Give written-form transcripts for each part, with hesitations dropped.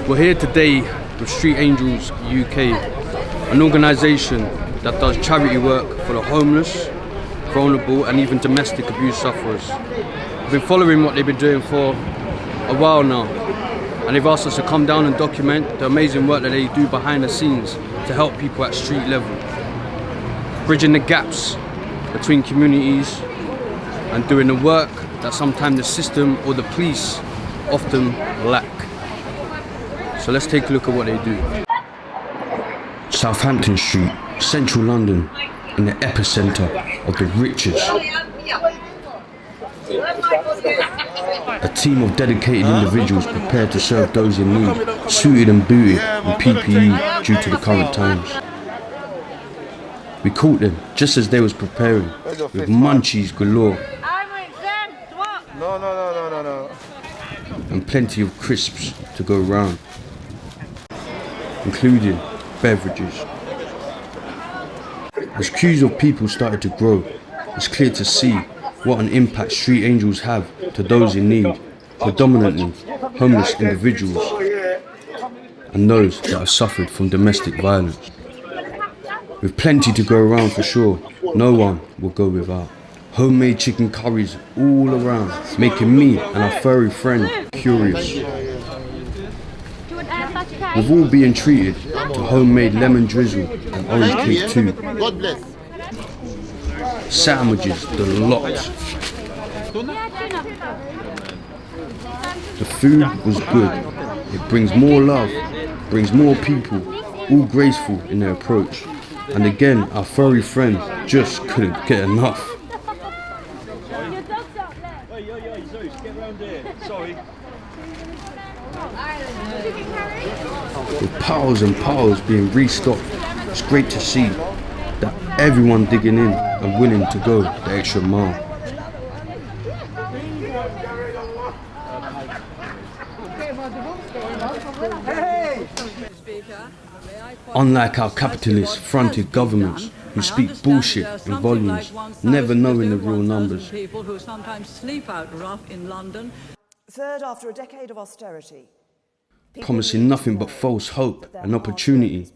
We're here today with Street Angels UK, an organisation that does charity work for the homeless, vulnerable and even domestic abuse sufferers. We've been following what they've been doing for a while now, and they've asked us to come down and document the amazing work that they do behind the scenes to help people at street level, bridging the gaps between communities and doing the work that sometimes the system or the police often lack. So let's take a look at what they do. Southampton Street, central London, in the epicentre of the riches. A team of dedicated individuals prepared to serve those in need, suited and booted in PPE due to the current times. We caught them just as they was preparing, with munchies galore. No. And plenty of crisps to go round, including beverages. As queues of people started to grow, it's clear to see what an impact Street Angels have to those in need, predominantly homeless individuals and those that have suffered from domestic violence. With plenty to go around for sure, no one will go without. Homemade chicken curries all around, making me and our furry friend curious. We've all been treated to homemade lemon drizzle and orange cake too. Sandwiches, the lot. The food was good. It brings more love, brings more people, all graceful in their approach. And again, our furry friend just couldn't get enough. With piles and piles being restocked, it's great to see that everyone digging in and willing to go the extra mile. Unlike our capitalist-fronted governments who speak bullshit in volumes, never knowing the real numbers. People who sometimes sleep out rough in London. Third, after a decade of austerity, promising nothing but false hope and opportunity.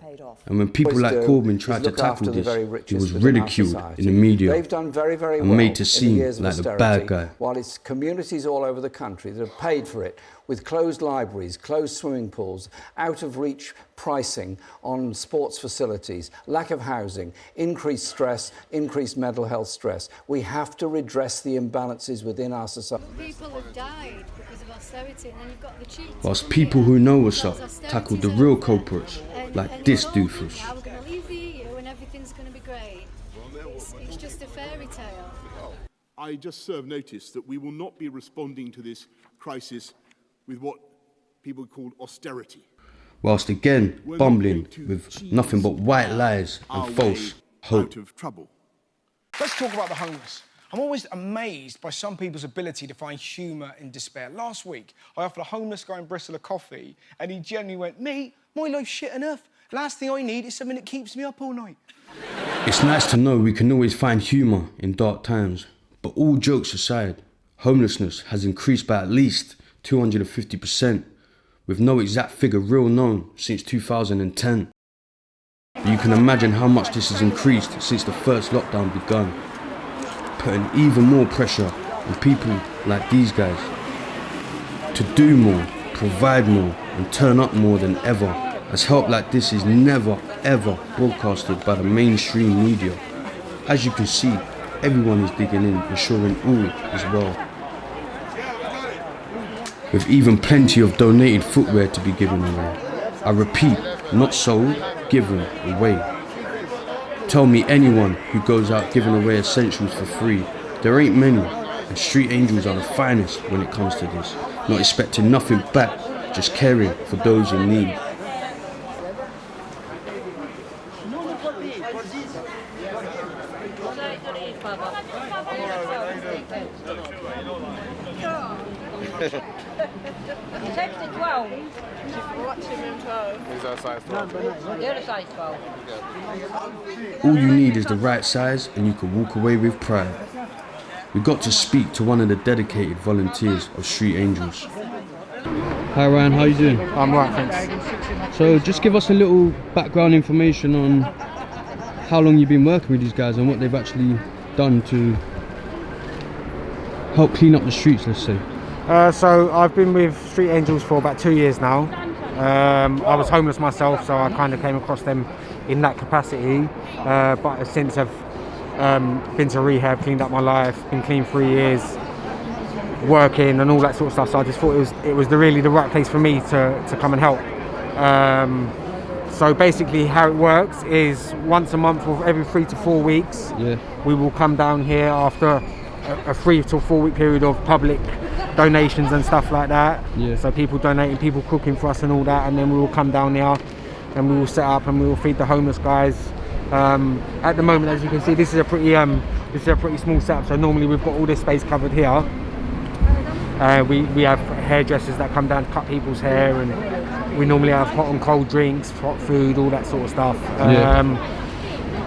And when people like Corbyn tried to tackle this, he was ridiculed in the media and made to seem like the bad guy. While it's communities all over the country that have paid for it with closed libraries, closed swimming pools, out-of-reach pricing on sports facilities, lack of housing, increased stress, increased mental health stress. We have to redress the imbalances within our society. People have died because of austerity, and then you've got the cheating. Whilst people who know what's up tackle the real culprits, like this doofus. Now we're going to leave the EU and everything's going to be great. It's just a fairy tale. I just serve notice that we will not be responding to this crisis with what people call austerity. Whilst again bumbling with nothing but white lies and false hope. Out of trouble. Let's talk about the homeless. I'm always amazed by some people's ability to find humour in despair. Last week, I offered a homeless guy in Bristol a coffee, and he genuinely went, "Mate, my life's shit enough. Last thing I need is something that keeps me up all night." It's nice to know we can always find humour in dark times, but all jokes aside, homelessness has increased by at least 250%, with no exact figure real known since 2010. You can imagine how much this has increased since the first lockdown begun, putting even more pressure on people like these guys to do more, provide more and turn up more than ever, as help like this is never ever broadcasted by the mainstream media. As you can see, everyone is digging in, ensuring all is well. With even plenty of donated footwear to be given away. I repeat, not sold, given away. Tell me anyone who goes out giving away essentials for free. There ain't many, and Street Angels are the finest when it comes to this. Not expecting nothing back, just caring for those in need. It's extra 12. What's in 12? Is that size 12? The other size 12. All you need is the right size and you can walk away with pride. We got to speak to one of the dedicated volunteers of Street Angels. Hi Ryan, how you doing? I'm right, thanks. So just give us a little background information on how long you've been working with these guys and what they've actually done to help clean up the streets, let's say. So I've been with Street Angels for about 2 years now. I was homeless myself, so I kind of came across them in that capacity. But since I've been to rehab, cleaned up my life, been clean 3 years, working and all that sort of stuff. So I just thought it was really the right place for me to come and help. So basically how it works is once a month or every 3 to 4 weeks, we will come down here after a 3 to 4 week period of public donations and stuff like that. So people donating, people cooking for us and all that, and then we will come down here and we will set up and we will feed the homeless guys. At the moment, as you can see, this is a pretty small setup. So normally we've got all this space covered here. We have hairdressers that come down to cut people's hair, and we normally have hot and cold drinks, hot food, all that sort of stuff.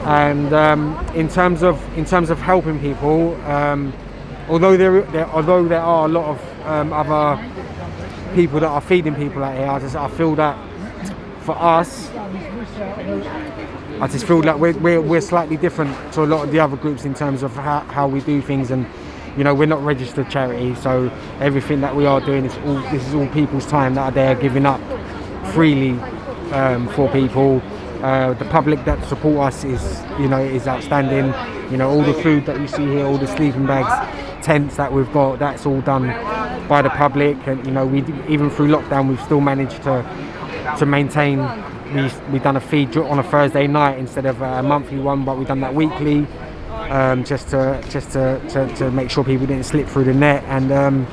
And in terms of helping people, although there are a lot of other people that are feeding people out here, I feel that for us, I just feel like we're slightly different to a lot of the other groups in terms of how we do things. And you know, we're not registered charity, so everything that we are doing this is all people's time that are there giving up freely for people. The public that support us is outstanding. You know, all the food that you see here, all the sleeping bags, tents that we've got, that's all done by the public. And you know, even through lockdown, we've still managed to maintain. We've done a feed on a Thursday night instead of a monthly one, but we've done that weekly, just to make sure people didn't slip through the net. And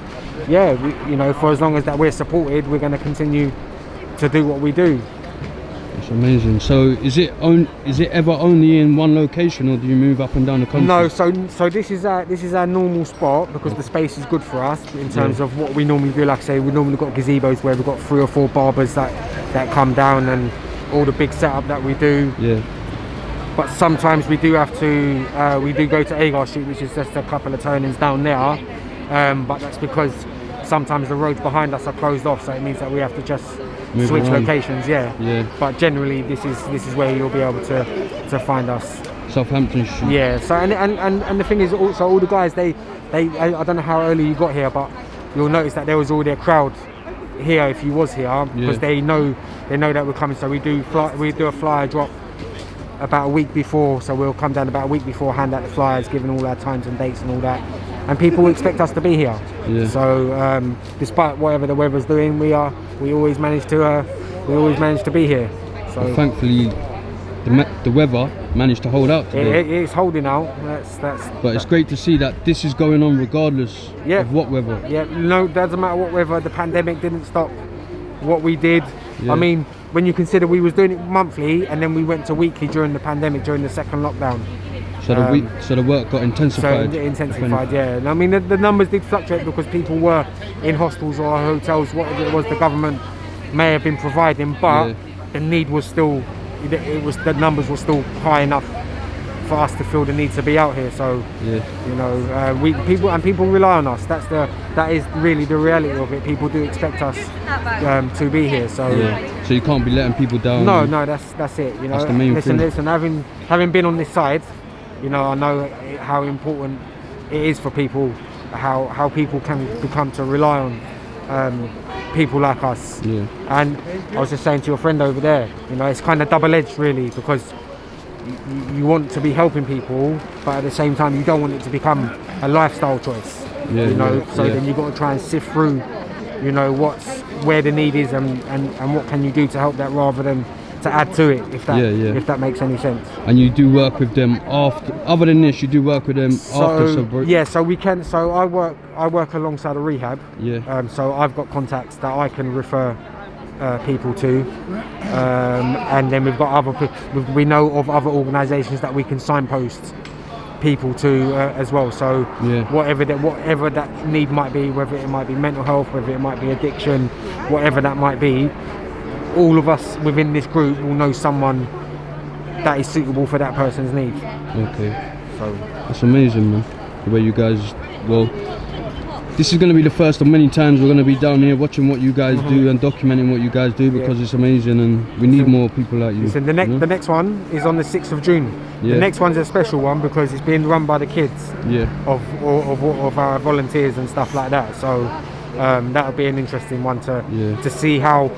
you know, for as long as that we're supported, we're going to continue to do what we do. It's amazing. So is it ever only in one location, or do you move up and down the country? No, so this is our normal spot because the space is good for us in terms of what we normally do. Like I say, we normally got gazebos where we've got 3 or 4 barbers that come down and all the big setup that we do. But sometimes we do have to we do go to Agar Street, which is just a couple of turnings down there. But that's because sometimes the roads behind us are closed off, so it means that we have to just switch locations. But generally this is where you'll be able to find us. Southampton Street. So and the thing is also all the guys they I don't know how early you got here, but you'll notice that there was already a crowd here if you was here, because they know that we're coming. So we do a flyer drop about a week before, so we'll come down about a week before, hand out the flyers, giving all our times and dates and all that, and people expect us to be here. So despite whatever the weather's doing, we always manage to be here. So well, thankfully the weather managed to hold out today. It is holding out. But it's great to see that this is going on regardless of what weather. No, doesn't matter what weather. The pandemic didn't stop what we did. I mean, when you consider we was doing it monthly and then we went to weekly during the pandemic, during the second lockdown. So the work got intensified. So it intensified, And I mean, the numbers did fluctuate because people were in hostels or hotels, whatever it was the government may have been providing, but the need was still, the numbers were still high enough for us to feel the need to be out here. So you know, people rely on us. That is really the reality of it. People do expect us to be here. So so you can't be letting people down. No, that's it. You know, that's the main thing. Listen, having been on this side, you know, I know how important it is for people, how people can become to rely on people like us. And I was just saying to your friend over there, you know, it's kind of double-edged really, because you want to be helping people, but at the same time you don't want it to become a lifestyle choice. Then you've got to try and sift through, you know, where the need is and what can you do to help that, rather than to add to it, if that makes any sense. And you do work with them after, other than this, you do work with them after. So we can. So I work alongside a rehab. So I've got contacts that I can refer people to, and then we've got other people. We know of other organisations that we can signpost people to as well. So whatever that need might be, whether it might be mental health, whether it might be addiction, whatever that might be, all of us within this group will know someone that is suitable for that person's needs. Okay. So that's amazing, man. The way you guys, well, this is going to be the first of many times we're going to be down here watching what you guys do and documenting what you guys do, because it's amazing, and we need more people like you. So the next one is on the 6th of June. Yeah. The next one's a special one because it's being run by the kids of our volunteers and stuff like that. So that'll be an interesting one to see how,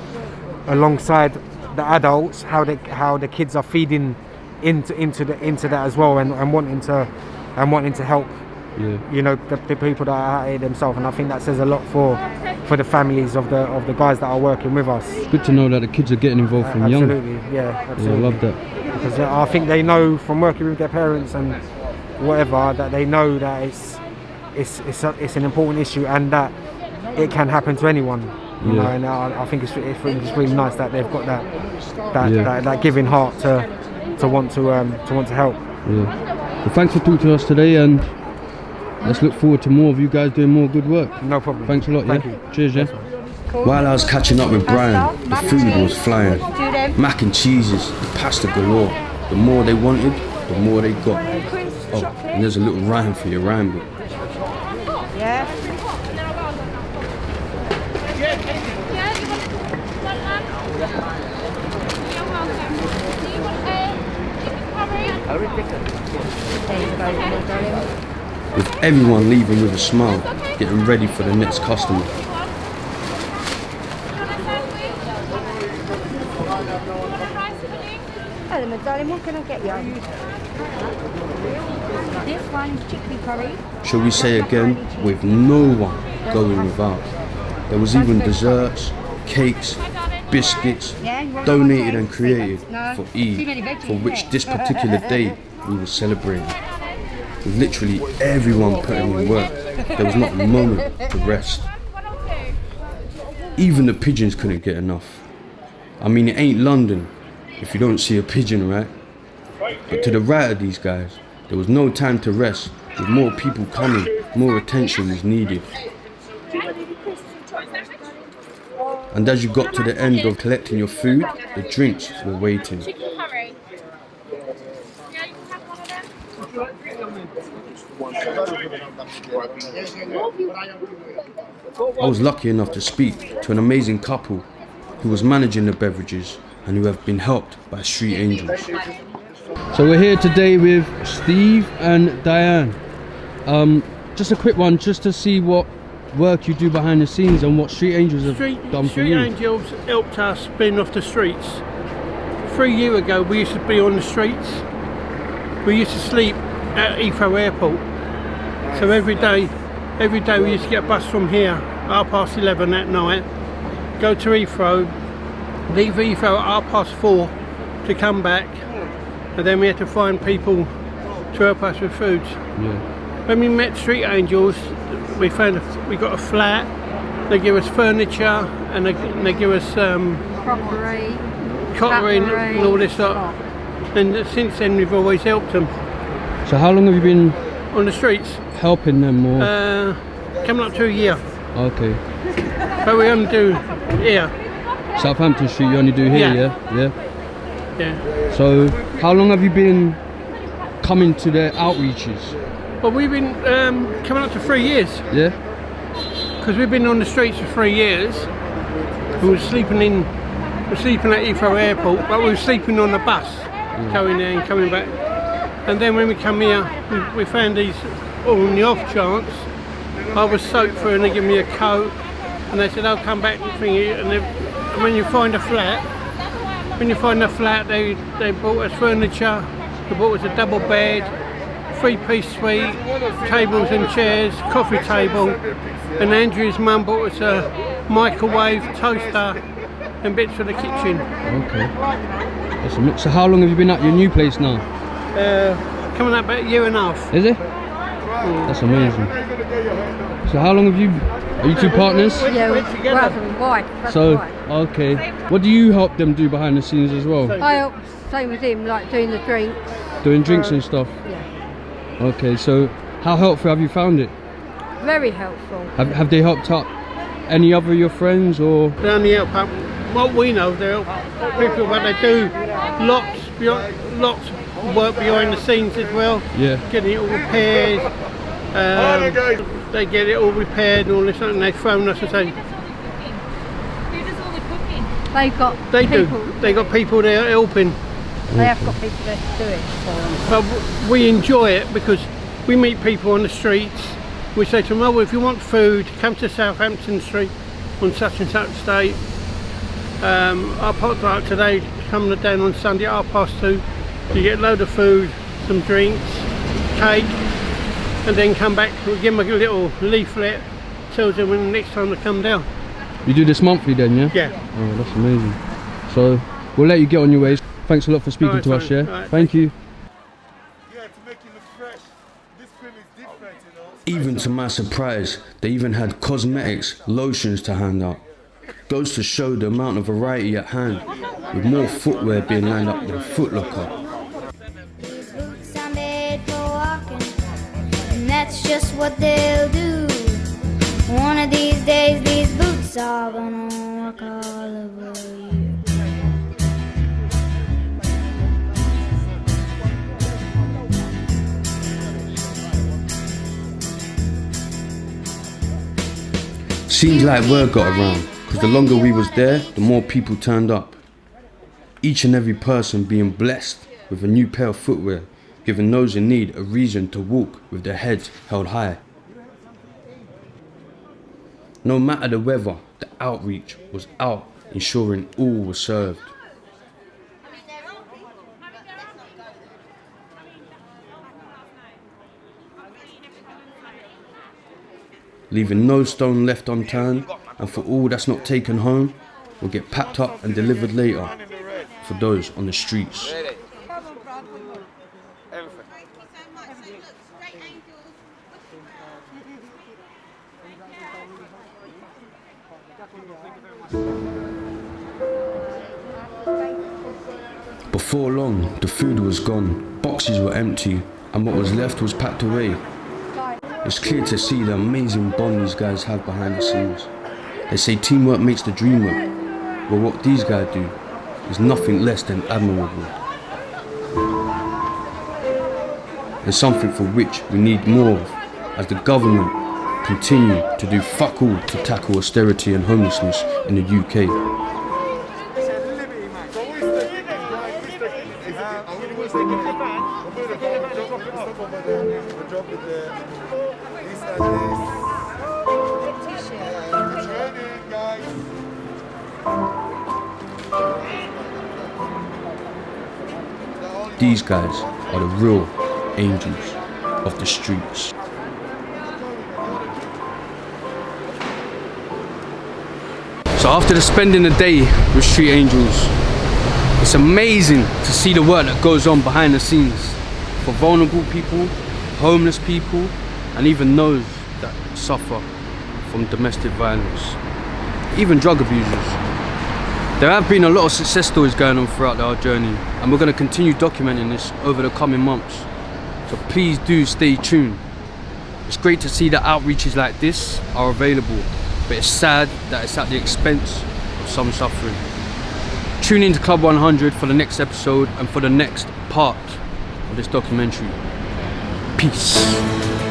alongside the adults, how the kids are feeding into that as well, and wanting to help. You know, the people that are out here themselves, and I think that says a lot for the families of the guys that are working with us. It's good to know that the kids are getting involved from young. Absolutely, absolutely. Yeah, I love that. Because I think they know from working with their parents and whatever, that they know that it's an important issue and that it can happen to anyone. You know, and I think it's really nice that they've got that giving heart to want to help. Yeah. Well, thanks for talking to us today, and let's look forward to more of you guys doing more good work. No problem. Thanks a lot. Thank you. Cheers, yeah. While I was catching up with Brian, the food was flying. Mac and cheeses, the pasta galore. The more they wanted, the more they got. Oh, and there's a little rhyme for your rhyme book. Yeah. With everyone leaving with a smile, getting ready for the next customer. Hello, my darling, what can I get you? This one's chickpea curry. Shall we say again, with no one going without. There was even desserts, cakes, biscuits, donated and created for Eid, for which this particular day we were celebrating. With literally everyone putting in work, there was not a moment to rest. Even the pigeons couldn't get enough. I mean, it ain't London if you don't see a pigeon, right? But to the right of these guys, there was no time to rest. With more people coming, more attention was needed. And as you got to the end of collecting your food, the drinks were waiting. I was lucky enough to speak to an amazing couple who was managing the beverages and who have been helped by street angels. So we're here today with Steve and Diane. Just a quick one, just to see what work you do behind the scenes and what street angels have done for you. Street angels helped us being off the streets. 3 years ago we used to be on the streets. We used to sleep at Heathrow Airport. So every day we used to get a bus from here, 11:30 at night, go to Heathrow, leave Heathrow at 4:30 to come back, and then we had to find people to help us with food. When we met street angels, we got a flat. They give us furniture and they give us cutlery and all this stuff. And since then we've always helped them. So how long have you been on the streets? Helping them, or? Coming up to a year. Okay. But we only do here. Southampton Street, you only do here, yeah? Yeah. So how long have you been coming to their outreaches? Well, we've been coming up to 3 years. Yeah? Because we've been on the streets for 3 years. We were sleeping at Heathrow Airport, but we were sleeping on the bus, going there and coming back. And then when we come here, we found these, on the off chance, I was soaked through and they gave me a coat, and they said, I'll come back and thingy. And when you find a flat, they bought us furniture, they bought us a double bed, 3-piece suite, tables and chairs, coffee table, and Andrew's mum bought us a microwave, toaster, and bits for the kitchen. Okay. So how long have you been at your new place now? Coming up about a year and a half. Is it? That's amazing. So how long have you, are you two partners? Yeah, we're together. Wife. So, okay. What do you help them do behind the scenes as well? I help, same with him, like doing the drinks. Doing drinks and stuff? Yeah. Okay, so how helpful have you found it? Very helpful. Have they helped out any other of your friends, or? They only help out what we know, they help people, but they do lots of work behind the scenes as well. Yeah. Getting it all repaired, they get it all repaired and all this, and they've phoned us and say Who does all the cooking? They've got they people. do. They got people there helping. They have got people there to do it for them. But we enjoy it because we meet people on the streets. We say to them, oh, if you want food, come to Southampton Street on such and such day. I popped out today, come down on Sunday at 2:30. You get a load of food, some drinks, cake, and then come back. We'll give them a little leaflet, tells them when the next time to come down. You do this monthly then, yeah? Yeah. Oh, that's amazing. So we'll let you get on your ways. Thanks a lot for speaking to us, yeah? Right, Thank you. Yeah, to make it look fresh. This film is different, you know. Even to my surprise, they even had cosmetics, lotions to hand out. Goes to show the amount of variety at hand, with more footwear being lined up than Foot Locker. These boots are made for walking, and that's just what they'll do. One of these days, these boots are gonna walk all over you. Seems like word got around, because the longer we was there, the more people turned up. Each and every person being blessed with a new pair of footwear, giving those in need a reason to walk with their heads held high. No matter the weather, the outreach was out, ensuring all was served. Leaving no stone left unturned, and for all that's not taken home, will get packed up and delivered later for those on the streets. Before long, the food was gone, boxes were empty, and what was left was packed away. It's clear to see the amazing bond these guys have behind the scenes. They say teamwork makes the dream work, but what these guys do is nothing less than admirable. And something for which we need more of, as the government continue to do fuck all to tackle austerity and homelessness in the UK. These guys are the real angels of the streets. So after spending the day with Street Angels, it's amazing to see the work that goes on behind the scenes for vulnerable people, homeless people, and even those that suffer from domestic violence, even drug abusers. There have been a lot of success stories going on throughout our journey, and we're going to continue documenting this over the coming months. So please do stay tuned. It's great to see that outreaches like this are available, but it's sad that it's at the expense of some suffering. Tune in to Club 100 for the next episode and for the next part of this documentary. Peace.